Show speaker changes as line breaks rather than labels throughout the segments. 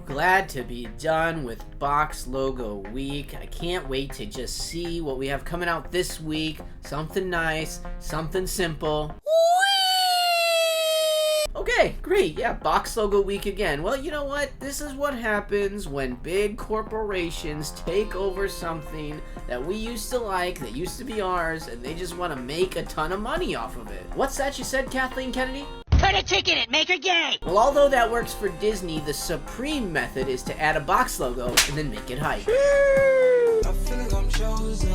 glad to be done with Box Logo Week. I can't wait to just see what we have coming out this week. Something nice, something simple. Okay, great. Yeah, Box Logo Week again. Well, you know what? This is what happens when big corporations take over something that we used to like, that used to be ours, and they just want to make a ton of money off of it. What's that you said, Kathleen Kennedy?
Put a ticket in, make her gay!
Well, although that works for Disney, the supreme method is to add a box logo and then make it hype.
I feel like I'm chosen.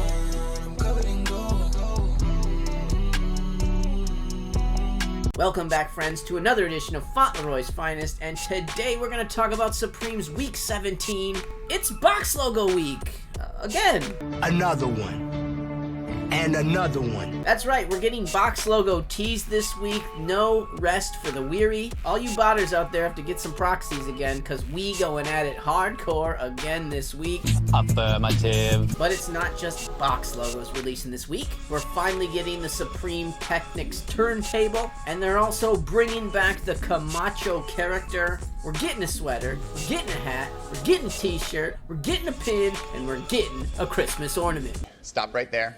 I'm covered in gold.
Welcome back, friends, to another edition of Fauntleroy's Finest, and today we're going to talk about Supreme's Week 17. It's Box Logo Week! Again!
Another one. And another one.
That's right, we're getting Box Logo tees this week. No rest for the weary. All you botters out there have to get some proxies again, because we going at it hardcore again this week.
Affirmative.
But it's not just Box Logos releasing this week. We're finally getting the Supreme Technics Turntable, and they're also bringing back the Camacho character. We're getting a sweater, we're getting a hat, we're getting a t-shirt, we're getting a pin, and we're getting a Christmas ornament.
Stop right there.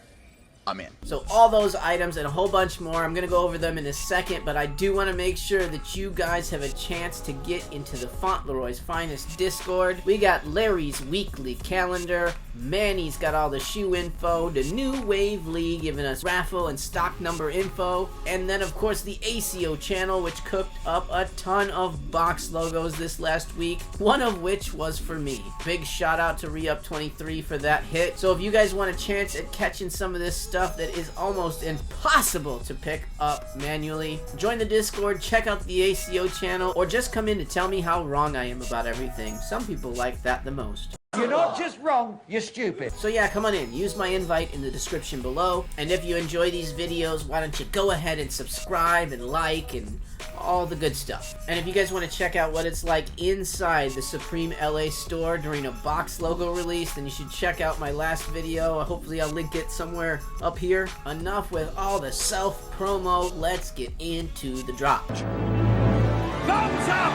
I'm in.
So all those items and a whole bunch more, I'm going to go over them in a second, but I do want to make sure that you guys have a chance to get into the Fauntleroy's Finest Discord. We got Larry's weekly calendar, Manny's got all the shoe info, the New Wave League giving us raffle and stock number info, and then of course the ACO channel, which cooked up a ton of box logos this last week, one of which was for me. Big shout out to Re-Up23 for that hit. So if you guys want a chance at catching some of this stuff that is almost impossible to pick up manually, join the Discord, check out the ACO channel, or just come in to tell me how wrong I am about everything. Some people like that the most.
You're not just wrong, you're stupid.
So yeah, come on in. Use my invite in the description below. And if you enjoy these videos, why don't you go ahead and subscribe and like and all the good stuff. And if you guys want to check out what it's like inside the Supreme LA store during a box logo release, then you should check out my last video. Hopefully I'll link it somewhere up here. Enough with all the self-promo. Let's get into the drop.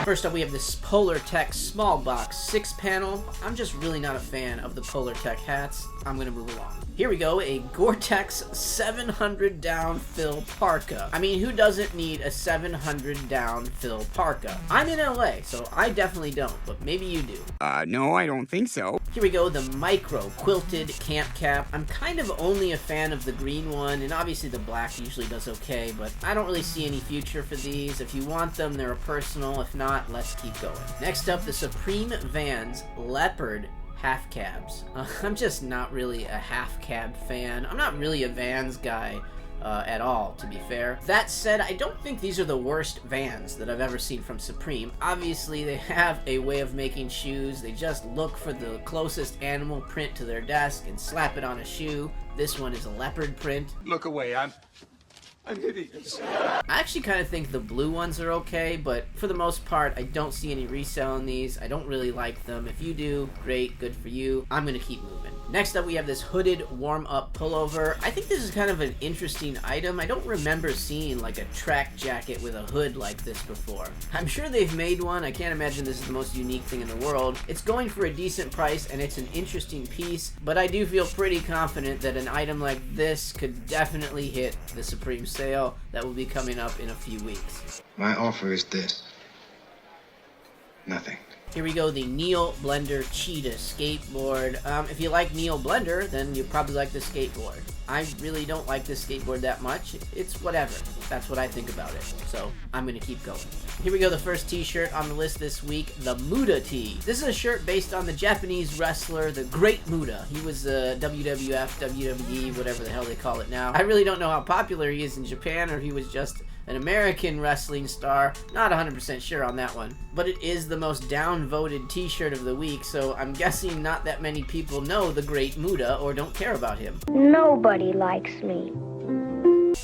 First up, we have this Polar Tech small box 6-panel. I'm just really not a fan of the Polar Tech hats. I'm gonna move along. Here we go, a Gore-Tex 700 down fill parka. I mean, who doesn't need a 700 down fill parka? I'm in LA, so I definitely don't, but maybe you do.
No, I don't think so.
Here we go, the micro quilted camp cap. I'm kind of only a fan of the green one, and obviously the black usually does okay, but I don't really see any future for these. If you want them, they're a personal. If not, let's keep going. Next up, the Supreme Vans Leopard half cabs. I'm just not really a half cab fan. I'm not really a Vans guy at all, to be fair. That said, I don't think these are the worst Vans that I've ever seen from Supreme. Obviously, they have a way of making shoes. They just look for the closest animal print to their desk and slap it on a shoe. This one is a leopard print.
Look away, I'm hideous.
I actually kind of think the blue ones are okay, but for the most part, I don't see any resell in these. I don't really like them. If you do, great, good for you. I'm gonna keep moving. Next up, we have this hooded warm-up pullover. I think this is kind of an interesting item. I don't remember seeing like a track jacket with a hood like this before. I'm sure they've made one. I can't imagine this is the most unique thing in the world. It's going for a decent price, and it's an interesting piece, but I do feel pretty confident that an item like this could definitely hit the Supreme sale that will be coming up in a few weeks.
My offer is this. Nothing.
Here we go, the Neil Blender Cheetah skateboard. If you like Neil Blender, then you probably like this skateboard. I really don't like this skateboard that much. It's whatever. That's what I think about it. So I'm gonna keep going. Here we go, the first t-shirt on the list this week, the Muda tee. This is a shirt based on the Japanese wrestler, the Great Muda. He was WWF, WWE, whatever the hell they call it now. I really don't know how popular he is in Japan, or if he was just an American wrestling star. Not 100% sure on that one. But it is the most downvoted t-shirt of the week, so I'm guessing not that many people know the Great Muda or don't care about him.
Nobody likes me.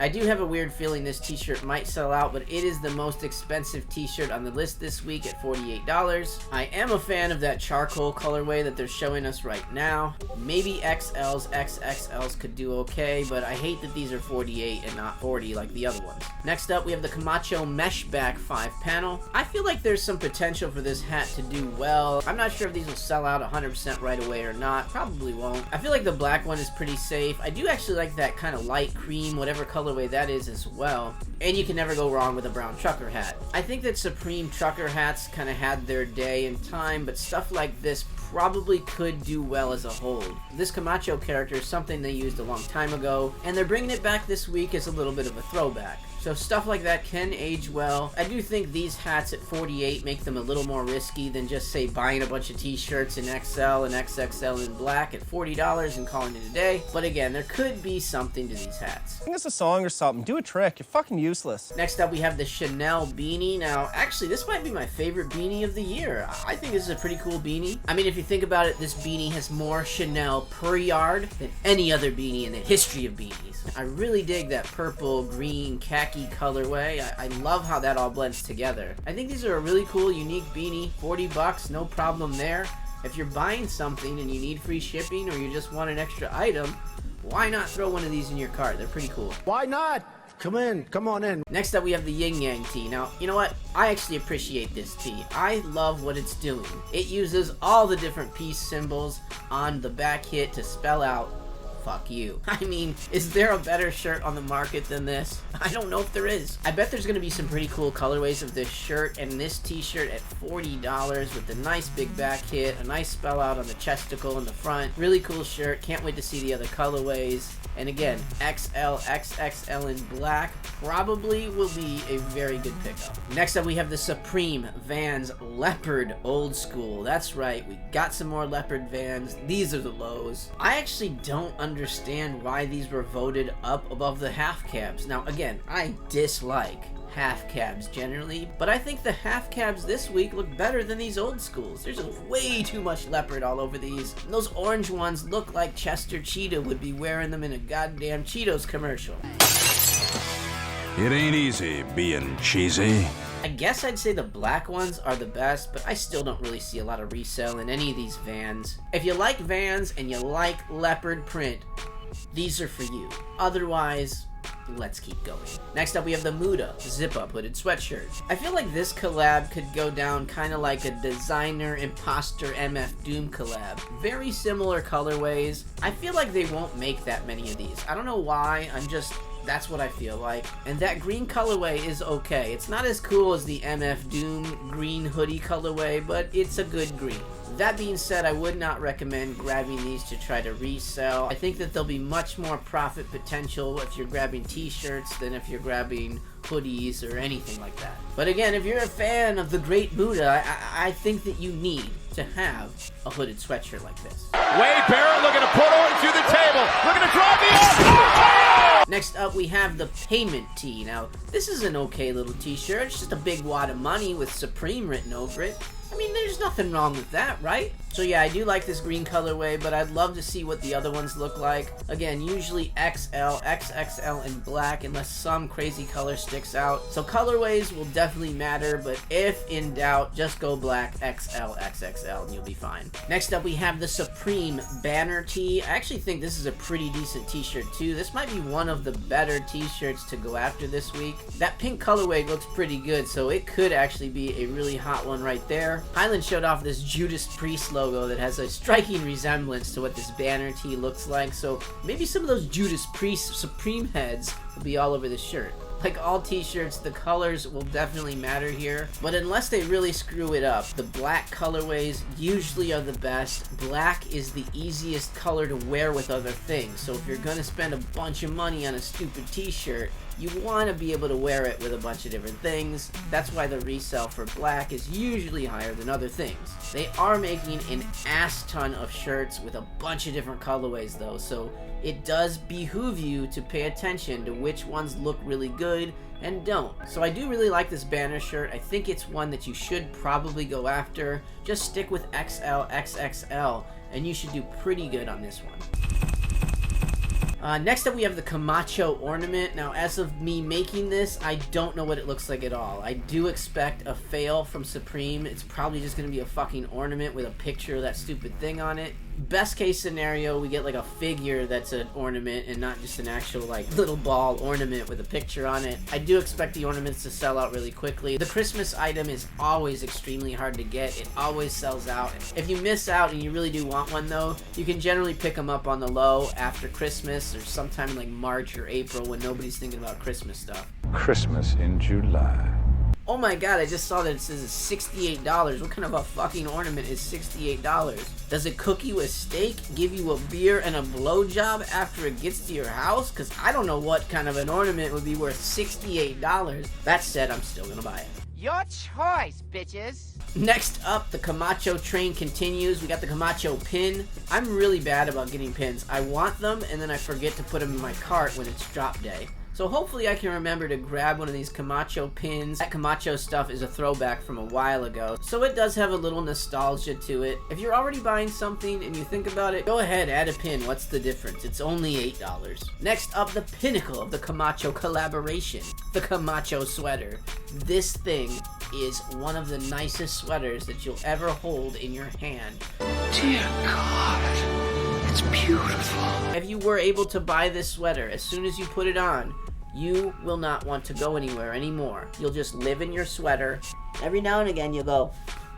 I do have a weird feeling this t-shirt might sell out, but it is the most expensive t-shirt on the list this week at $48. I am a fan of that charcoal colorway that they're showing us right now. Maybe XLs, XXLs could do okay, but I hate that these are 48 and not 40 like the other ones. Next up, we have the Camacho mesh back 5-panel. I feel like there's some potential for this hat to do well. I'm not sure if these will sell out 100% right away or not. Probably won't. I feel like the black one is pretty safe. I do actually like that kind of light cream, whatever colorway that is as well. And you can never go wrong with a brown trucker hat. I think that Supreme trucker hats kind of had their day in time, but stuff like this probably could do well as a whole. This Camacho character is something they used a long time ago, and they're bringing it back this week as a little bit of a throwback. So stuff like that can age well. I do think these hats at 48 make them a little more risky than just, say, buying a bunch of t-shirts in XL and XXL in black at $40 and calling it a day. But again, there could be something to these hats.
Sing us a song or something. Do a trick. You're fucking useless.
Next up, we have the Chanel beanie. Now, actually, this might be my favorite beanie of the year. I think this is a pretty cool beanie. I mean, if you think about it, this beanie has more Chanel per yard than any other beanie in the history of beanies. I really dig that purple, green, khaki colorway. I love how that all blends together. I think these are a really cool, unique beanie. $40, no problem there. If you're buying something and you need free shipping or you just want an extra item, why not throw one of these in your cart? They're pretty cool.
Why not? Come on in.
Next up, we have the Yin Yang tee. Now, you know what? I actually appreciate this tee. I love what it's doing. It uses all the different peace symbols on the back hit to spell out fuck you. I mean, is there a better shirt on the market than this? I don't know if there is. I bet there's going to be some pretty cool colorways of this shirt and this t-shirt at $40 with the nice big back hit, a nice spell out on the chesticle in the front. Really cool shirt. Can't wait to see the other colorways. And again, XL, XXL in black probably will be a very good pickup. Next up, we have the Supreme Vans Leopard Old School. That's right, we got some more Leopard Vans. These are the lows. I actually don't understand why these were voted up above the half cabs. Now, again, I dislike half cabs generally, but I think the half cabs this week look better than these old schools. There's way too much leopard all over these. And those orange ones look like Chester Cheetah would be wearing them in a goddamn Cheetos commercial.
It ain't easy being cheesy.
I guess I'd say the black ones are the best, but I still don't really see a lot of resale in any of these Vans. If you like Vans and you like leopard print, these are for you. Otherwise, let's keep going. Next up, we have the Muda zip-up hooded sweatshirt. I feel like this collab could go down kind of like a designer imposter MF Doom collab. Very similar colorways. I feel like they won't make that many of these. I don't know why, that's what I feel like. And that green colorway is okay. It's not as cool as the MF Doom green hoodie colorway, but it's a good green. That being said, I would not recommend grabbing these to try to resell. I think that there'll be much more profit potential if you're grabbing t-shirts than if you're grabbing hoodies or anything like that. But again, if you're a fan of the great Muda, I think that you need to have a hooded sweatshirt like this.
Wade Barrett looking to put on through the table. Looking to drive the
Next up, we have the Payment Tee. Now, this is an okay little t-shirt. It's just a big wad of money with Supreme written over it. I mean, there's nothing wrong with that, right? So yeah, I do like this green colorway, but I'd love to see what the other ones look like. Again, usually XL, XXL in black, unless some crazy color sticks out. So colorways will definitely matter, but if in doubt, just go black, XL, XXL, and you'll be fine. Next up, we have the Supreme Banner Tee. I actually think this is a pretty decent t-shirt too. This might be one of the better t-shirts to go after this week. That pink colorway looks pretty good, so it could actually be a really hot one right there. Highland showed off this Judas Priest logo that has a striking resemblance to what this banner tee looks like, so maybe some of those Judas Priest Supreme heads will be all over the shirt. Like all t-shirts, the colors will definitely matter here, but unless they really screw it up, the black colorways usually are the best. Black is the easiest color to wear with other things, so if you're gonna spend a bunch of money on a stupid t-shirt, you want to be able to wear it with a bunch of different things. That's why the resale for black is usually higher than other things. They are making an ass ton of shirts with a bunch of different colorways though, so it does behoove you to pay attention to which ones look really good and don't. So I do really like this banner shirt. I think it's one that you should probably go after. Just stick with XL, XXL, and you should do pretty good on this one. Next up we have the Camacho ornament. Now as of me making this, I don't know what it looks like at all. I do expect a fail from Supreme. It's probably just going to be a fucking ornament with a picture of that stupid thing on it. Best case scenario, we get like a figure that's an ornament and not just an actual like little ball ornament with a picture on it. I do expect the ornaments to sell out really quickly. The Christmas item is always extremely hard to get. It always sells out. If you miss out and you really do want one though, you can generally pick them up on the low after Christmas or sometime in like March or April when nobody's thinking about Christmas stuff.
Christmas in July.
Oh my god, I just saw that it says it's $68. What kind of a fucking ornament is $68? Does a cookie with steak give you a beer and a blowjob after it gets to your house? Because I don't know what kind of an ornament would be worth $68. That said, I'm still gonna buy it.
Your choice, bitches.
Next up, the Camacho train continues. We got the Camacho pin. I'm really bad about getting pins. I want them, and then I forget to put them in my cart when it's drop day. So hopefully I can remember to grab one of these Camacho pins. That Camacho stuff is a throwback from a while ago, so it does have a little nostalgia to it. If you're already buying something and you think about it, go ahead, add a pin. What's the difference? It's only $8. Next up, the pinnacle of the Camacho collaboration, the Camacho sweater. This thing is one of the nicest sweaters that you'll ever hold in your hand.
Dear God, it's beautiful.
If you were able to buy this sweater, as soon as you put it on, you will not want to go anywhere anymore. You'll just live in your sweater. Every now and again you'll go,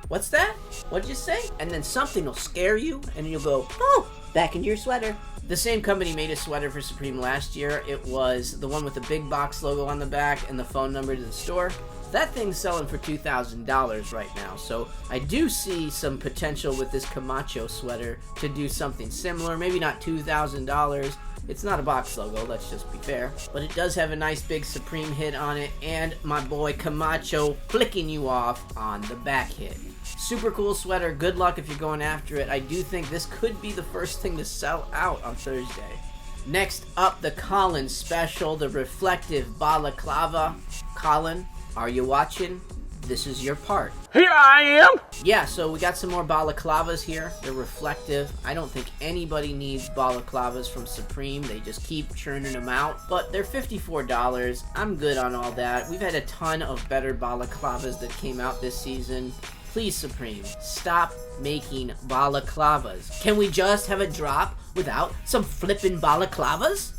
what's that? What'd you say? And then something will scare you and you'll go, oh, back into your sweater. The same company made a sweater for Supreme last year. It was the one with the big box logo on the back and the phone number to the store. That thing's selling for $2,000 right now, so I do see some potential with this Camacho sweater to do something similar. Maybe not $2,000. It's not a box logo, let's just be fair. But it does have a nice big Supreme hit on it, and my boy Camacho flicking you off on the back hit. Super cool sweater. Good luck if you're going after it. I do think this could be the first thing to sell out on Thursday. Next up, the Colin special, the reflective balaclava. Colin, are you watching? This is your part.
Here I am!
Yeah, so we got some more balaclavas here. They're reflective. I don't think anybody needs balaclavas from Supreme. They just keep churning them out. But they're $54. I'm good on all that. We've had a ton of better balaclavas that came out this season. Please, Supreme, stop making balaclavas. Can we just have a drop without some flippin' balaclavas?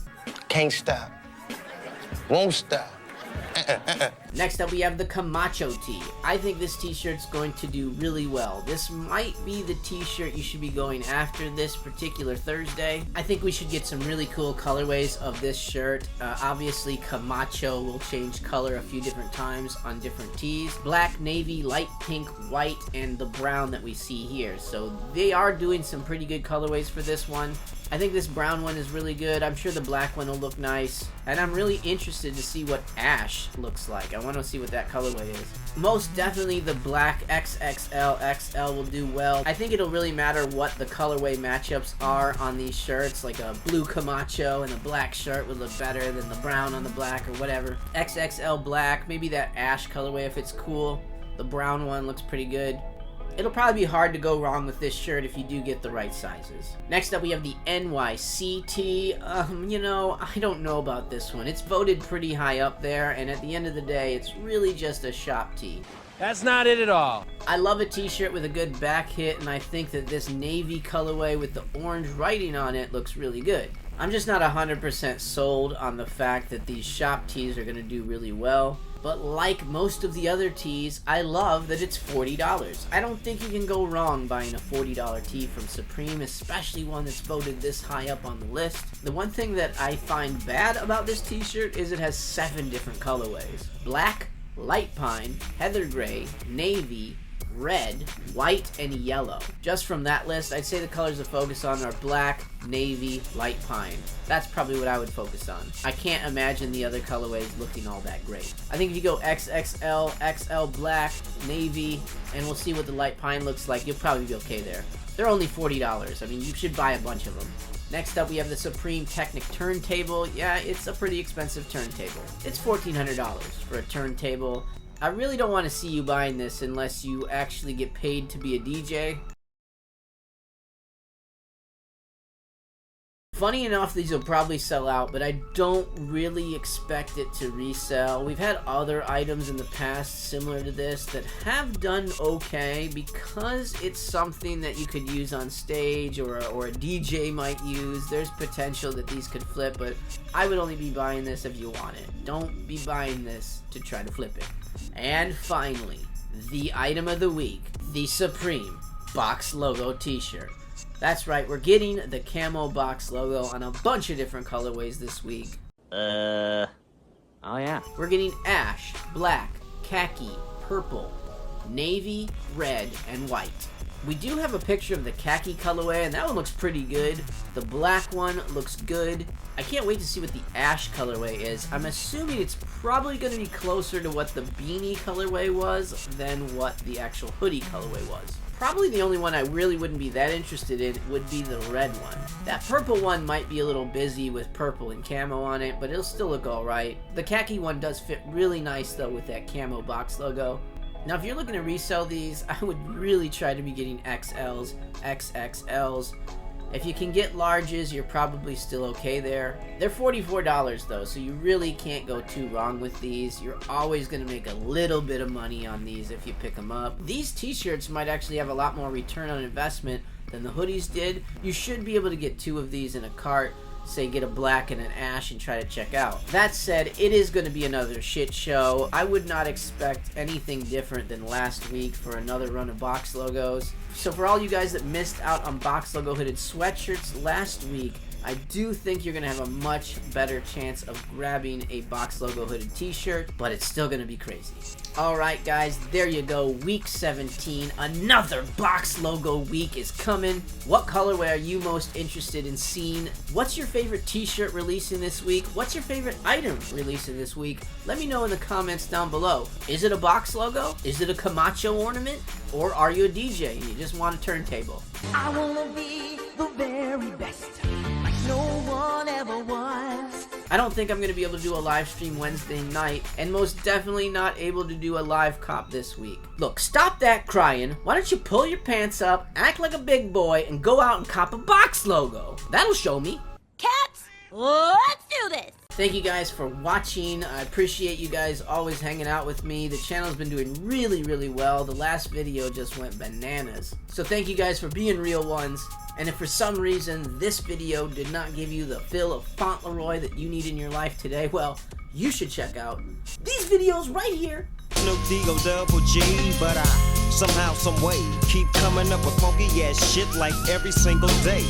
Can't stop. Won't stop.
Next up, we have the Camacho tee. I think this t-shirt's going to do really well. This might be the t-shirt you should be going after this particular Thursday. I think we should get some really cool colorways of this shirt. Obviously, Camacho will change color a few different times on different tees. Black, navy, light pink, white, and the brown that we see here. So they are doing some pretty good colorways for this one. I think this brown one is really good. I'm sure the black one will look nice. And I'm really interested to see what ash looks like. I want to see what that colorway is. Most definitely the black XXL XL will do well. I think it'll really matter what the colorway matchups are on these shirts. Like a blue Camacho and a black shirt would look better than the brown on the black or whatever. XXL black, maybe that ash colorway if it's cool. The brown one looks pretty good. It'll probably be hard to go wrong with this shirt if you do get the right sizes. Next up, we have the NYCT. You know, I don't know about this one. It's voted pretty high up there, and at the end of the day, it's really just a shop tee.
That's not it at all.
I love a t-shirt with a good back hit, and I think that this navy colorway with the orange writing on it looks really good. I'm just not 100% sold on the fact that these shop tees are going to do really well. But like most of the other tees, I love that it's $40. I don't think you can go wrong buying a $40 tee from Supreme, especially one that's voted this high up on the list. The one thing that I find bad about this t-shirt is it has 7 different colorways. Black, light pine, heather gray, navy, red, white, and yellow. Just from that list, I'd say the colors to focus on are black, navy, light pine. That's probably what I would focus on. I can't imagine the other colorways looking all that great. I think if you go XXL, XL black, navy, and we'll see what the light pine looks like, you'll probably be okay there. They're only $40. I mean, you should buy a bunch of them. Next up, we have the Supreme Technic Turntable. Yeah, it's a pretty expensive turntable. It's $1,400 for a turntable. I really don't want to see you buying this unless you actually get paid to be a DJ. Funny enough, these will probably sell out, but I don't really expect it to resell. We've had other items in the past similar to this that have done okay because it's something that you could use on stage or a DJ might use. There's potential that these could flip, but I would only be buying this if you want it. Don't be buying this to try to flip it. And finally, the item of the week, the Supreme Box Logo t-shirt. That's right, we're getting the camo box logo on a bunch of different colorways this week.
Oh yeah.
We're getting ash, black, khaki, purple, navy, red, and white. We do have a picture of the khaki colorway, and that one looks pretty good. The black one looks good. I can't wait to see what the ash colorway is. I'm assuming it's probably going to be closer to what the beanie colorway was than what the actual hoodie colorway was. Probably the only one I really wouldn't be that interested in would be the red one. That purple one might be a little busy with purple and camo on it, but it'll still look alright. The khaki one does fit really nice though with that camo box logo. Now if you're looking to resell these, I would really try to be getting XLs, XXLs. If you can get larges, you're probably still okay there. They're $44 though, so you really can't go too wrong with these. You're always going to make a little bit of money on these if you pick them up. These t-shirts might actually have a lot more return on investment than the hoodies did. You should be able to get 2 of these in a cart. Say get a black and an ash and try to check out. That said, it is going to be another shit show. I would not expect anything different than last week for another run of box logos. So for all you guys that missed out on box logo hooded sweatshirts last week, I do think you're going to have a much better chance of grabbing a box logo hooded t-shirt, but it's still going to be crazy. Alright guys, there you go, week 17, another box logo week is coming. What colorway are you most interested in seeing? What's your favorite t-shirt releasing this week? What's your favorite item releasing this week? Let me know in the comments down below. Is it a box logo? Is it a Camacho ornament? Or are you a DJ and you just want a turntable?
I wanna be the very best, like no one ever was.
I don't think I'm going to be able to do a live stream Wednesday night, and most definitely not able to do a live cop this week. Look, stop that crying. Why don't you pull your pants up, act like a big boy, and go out and cop a box logo? That'll show me.
Cats, let's do this!
Thank you guys for watching. I appreciate you guys always hanging out with me. The channel's been doing really, really well. The last video just went bananas. So thank you guys for being real ones. And if for some reason this video did not give you the feel of Fauntleroy that you need in your life today, well, you should check out these videos right here.
No D-O-double-G, but I somehow, some way keep coming up with funky ass shit like every single day.